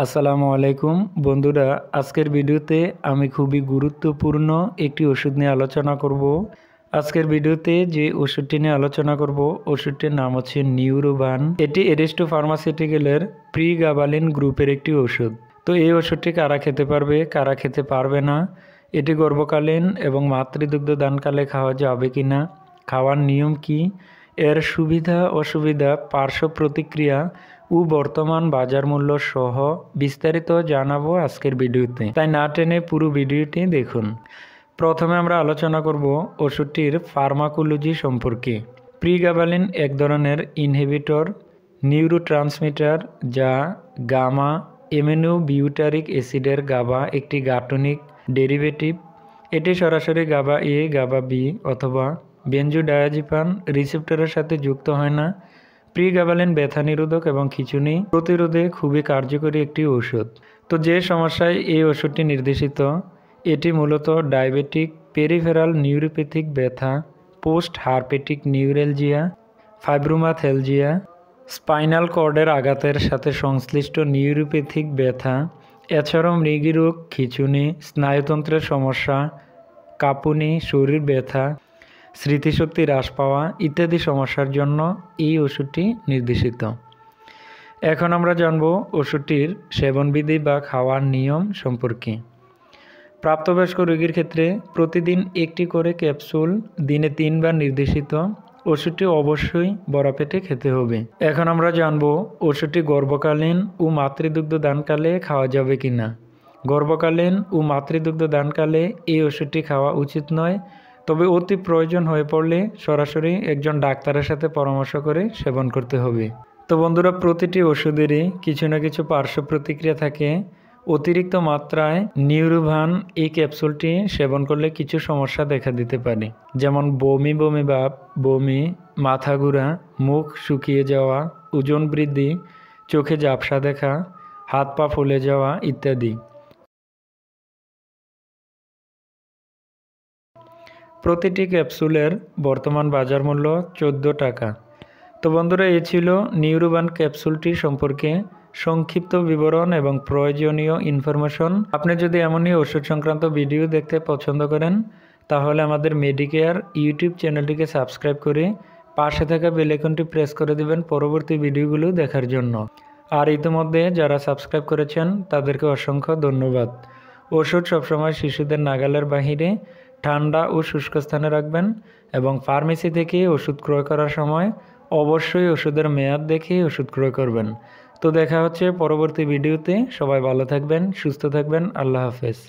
আসসালামু আলাইকুম বন্ধুরা, আজকের ভিডিওতে আমি খুবই গুরুত্বপূর্ণ একটি ওষুধ নিয়ে আলোচনা করব। আজকের ভিডিওতে যে ওষুধটি নিয়ে আলোচনা করব ওষুধটির নাম হচ্ছে নিউরোবান। এটি এরিস্টো ফার্মাসিউটিক্যালের প্রিগাবালিন গ্রুপের একটি ওষুধ। তো এই ওষুধটি কারা খেতে পারবে, কারা খেতে পারবে না, এটি গর্ভকালীন এবং মাতৃদুগ্ধ দানকালে খাওয়া যাবে কি না, খাওয়ার নিয়ম কি, এর সুবিধা অসুবিধা, পার্শ্ব প্রতিক্রিয়া ও বর্তমান বাজার মূল্য সহ বিস্তারিত জানাবো আজকের ভিডিওতে, তাই না টেনে পুরো ভিডিওটি দেখুন। প্রথমে আমরা আলোচনা করব ওষুধটির ফার্মাকোলজি সম্পর্কে। প্রিগাবালিন এক ধরনের ইনহিবিটর নিউরোট্রান্সমিটার যা গামা অ্যামিনোবিউটারিক অ্যাসিডের গাবা একটি গাঠনিক ডেরিভেটিভ। এটি সরাসরি গাবা এ, গাবা বি অথবা বেনজোডায়াজিপাম রিসেপ্টরের সাথে যুক্ত হয় না। প্রিগাবালিন ব্যথা নিরোধক এবং খিঁচুনি প্রতিরোধে খুবই কার্যকরী একটি ওষুধ। তো যে সমস্যায় এই ওষুধটি নির্দেশিত, এটি মূলত ডায়াবেটিক পেরিফেরাল নিউরোপ্যাথিক ব্যথা, পোস্ট হারপেটিক নিউরেলজিয়া, ফাইব্রোমাথ্যালজিয়া, স্পাইনাল কর্ডের আঘাতের সাথে সংশ্লিষ্ট নিউরোপ্যাথিক ব্যথা, এছাড়াও মৃগীরোগ, খিঁচুনি, স্নায়ুতন্ত্রের সমস্যা, কাঁপুনি, শরীর ব্যথা, স্মৃতিশক্তি হ্রাস পাওয়া ইত্যাদি সমস্যার জন্য এই ওষুধটি নির্দেশিত। এখন আমরা জানব ওষুধটির সেবনবিধি বা খাওয়ার নিয়ম সম্পর্কে। প্রাপ্তবয়স্ক রোগীর ক্ষেত্রে প্রতিদিন একটি করে ক্যাপসুল দিনে 3 বার নির্দেশিত। ওষুধটি অবশ্যই বড় পেটে খেতে হবে। এখন আমরা জানব ওষুধটি গর্ভকালীন ও মাতৃদুগ্ধ দানকালে খাওয়া যাবে কি না। গর্ভকালীন ও মাতৃদুগ্ধ দানকালে এই ওষুধটি খাওয়া উচিত নয়, তবে অতি প্রয়োজন হয়ে পড়লে সরাসরি একজন ডাক্তারের সাথে পরামর্শ করে সেবন করতে হবে। তো বন্ধুরা, প্রতিটি ওষুধেরই কিছু না কিছু পার্শ্ব প্রতিক্রিয়া থাকে। অতিরিক্ত মাত্রায় নিউরোবান এই ক্যাপসুলটি সেবন করলে কিছু সমস্যা দেখা দিতে পারে, যেমন বমি বমি ভাব, বমি, মাথা ঘোরা, মুখ শুকিয়ে যাওয়া, ওজন বৃদ্ধি, চোখে ঝাপসা দেখা, হাত পা ফুলে যাওয়া ইত্যাদি। প্রতিটি ক্যাপসুলের বর্তমান বাজার মূল্য 14 টাকা। তো বন্ধুরা, এ ছিল নিউরোবান ক্যাপসুলটি সম্পর্কে সংক্ষিপ্ত বিবরণ এবং প্রয়োজনীয় ইনফরমেশন। আপনি যদি এমনই ওষুধ সংক্রান্ত ভিডিও দেখতে পছন্দ করেন তাহলে আমাদের মেডিকেয়ার ইউটিউব চ্যানেলটিকে সাবস্ক্রাইব করে পাশে থাকা বেল আইকনটি প্রেস করে দিবেন পরবর্তী ভিডিওগুলো দেখার জন্য। আর ইতিমধ্যে যারা সাবস্ক্রাইব করেছেন তাদেরকে অসংখ্য ধন্যবাদ। ওষুধ সবসময় শিশুদের নাগালের বাহিরে ঠান্ডা ও শুষ্ক স্থানে রাখবেন এবং ফার্মেসি থেকে ওষুধ ক্রয় করার সময় অবশ্যই ওষুধের মেয়াদ দেখে ওষুধ ক্রয় করবেন। তো দেখা হচ্ছে পরবর্তী ভিডিওতে। সবাই ভালো থাকবেন, সুস্থ থাকবেন। আল্লাহ হাফেজ।